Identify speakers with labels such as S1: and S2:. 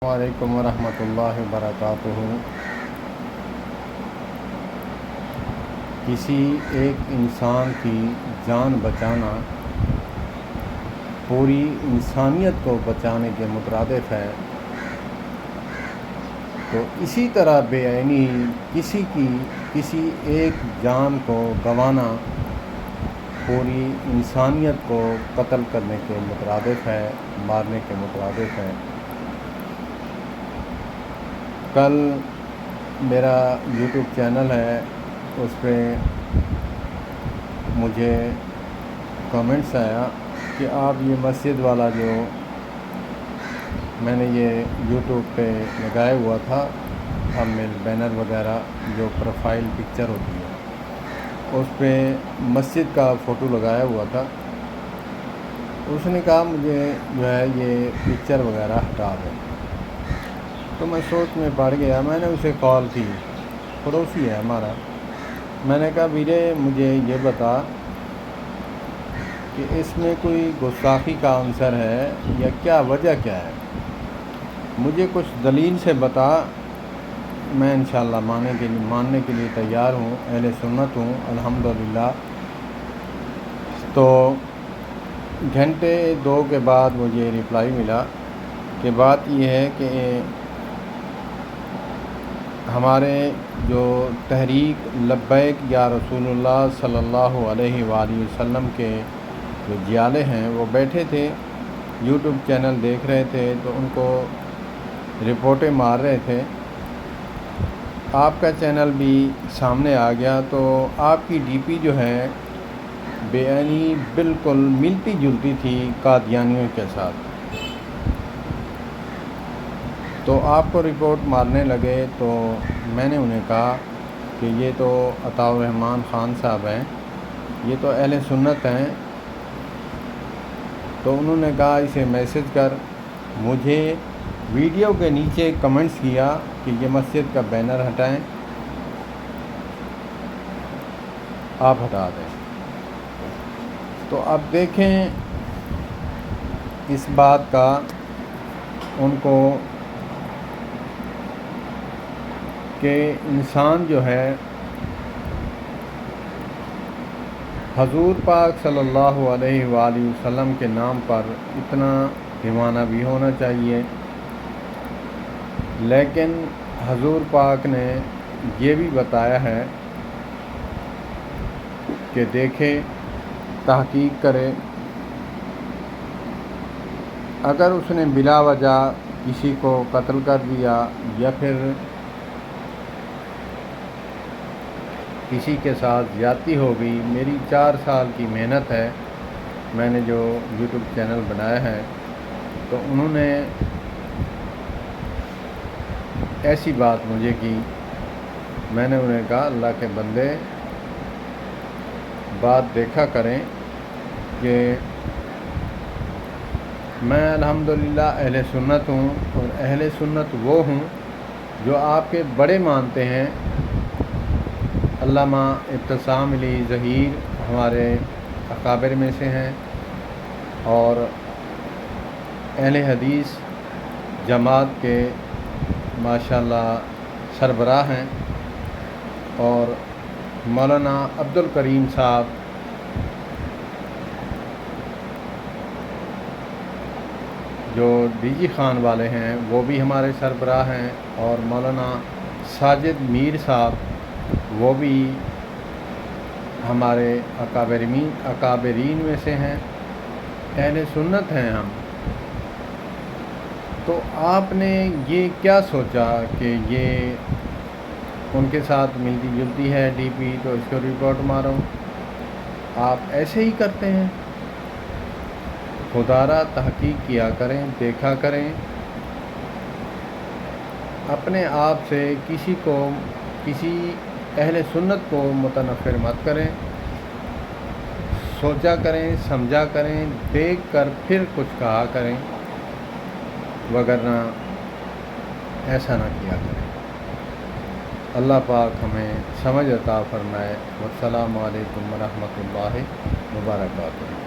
S1: وعلیکم ورحمۃ اللہ وبرکاتہ۔ کسی ایک انسان کی جان بچانا پوری انسانیت کو بچانے کے مترادف ہے، تو اسی طرح بے عینی کسی ایک جان کو گنوانا پوری انسانیت کو قتل کرنے کے مترادف ہے، مارنے کے مترادف ہے۔ کل میرا یوٹیوب چینل ہے، اس پہ مجھے کامنٹس آیا کہ آپ یہ مسجد والا جو میں نے یہ یوٹیوب پہ لگایا ہوا تھا تھمبنیل بینر وغیرہ جو پروفائل پکچر ہوتی ہے، اس پہ مسجد کا فوٹو لگایا ہوا تھا۔ اس نے کہا مجھے جو ہے یہ پکچر وغیرہ ہٹا دیں، تو میں سوچ میں پڑ گیا۔ میں نے اسے کال کی، پڑوسی ہے ہمارا۔ میں نے کہا ویرے مجھے یہ بتا کہ اس میں کوئی گستاخی کا عنصر ہے یا کیا وجہ کیا ہے، مجھے کچھ دلیل سے بتا، میں انشاءاللہ ماننے کے لیے تیار ہوں، اہل سنت ہوں الحمدللہ۔ تو گھنٹے 2 کے بعد مجھے رپلائی ملا کہ بات یہ ہے کہ ہمارے جو تحریک لبیک یا رسول اللہ صلی اللہ علیہ وآلہ وسلم کے جو جیالے ہیں وہ بیٹھے تھے، یوٹیوب چینل دیکھ رہے تھے، تو ان کو رپورٹیں مار رہے تھے۔ آپ کا چینل بھی سامنے آ گیا، تو آپ کی ڈی پی جو ہے بے عینی بالکل ملتی جلتی تھی قادیانیوں کے ساتھ، تو آپ کو رپورٹ مارنے لگے۔ تو میں نے انہیں کہا کہ یہ تو عطاء الرحمن خان صاحب ہیں، یہ تو اہل سنت ہیں۔ تو انہوں نے کہا اسے میسج کر، مجھے ویڈیو کے نیچے کمنٹس کیا کہ یہ مسجد کا بینر ہٹائیں، آپ ہٹا دیں۔ تو اب دیکھیں اس بات کا ان کو کہ انسان جو ہے حضور پاک صلی اللہ علیہ وآلہ وسلم کے نام پر اتنا دیوانہ بھی ہونا چاہیے، لیکن حضور پاک نے یہ بھی بتایا ہے کہ دیکھے تحقیق کرے، اگر اس نے بلا وجہ کسی کو قتل کر دیا یا پھر کسی کے ساتھ زیادتی ہو گئی، میری 4 سال کی محنت ہے، میں نے جو یوٹیوب چینل بنایا ہے، تو انہوں نے ایسی بات مجھے کی۔ میں نے انہیں کہا اللہ کے بندے بات دیکھا کریں کہ میں الحمدللہ اہل سنت ہوں، اور اہل سنت وہ ہوں جو آپ کے بڑے مانتے ہیں۔ علامہ ابتسام علی ظہیر ہمارے اکابر میں سے ہیں، اور اہل حدیث جماعت کے ماشاءاللہ سربراہ ہیں، اور مولانا عبدالکریم صاحب جو ڈی جی خان والے ہیں وہ بھی ہمارے سربراہ ہیں، اور مولانا ساجد میر صاحب وہ بھی ہمارے اکابرین میں سے ہیں، اہل سنت ہیں ہم۔ تو آپ نے یہ کیا سوچا کہ یہ ان کے ساتھ ملتی جلتی ہے ڈی پی، تو اس کو رپورٹ مارو؟ آپ ایسے ہی کرتے ہیں؟ خدارہ تحقیق کیا کریں، دیکھا کریں، اپنے آپ سے کسی اہل سنت کو متنفر مت کریں، سوچا کریں، سمجھا کریں، دیکھ کر پھر کچھ کہا کریں، وگرنہ ایسا نہ کیا کریں۔ اللہ پاک ہمیں سمجھ عطا فرمائے۔ والسلام علیکم ورحمۃ اللہ وبرکاتہ۔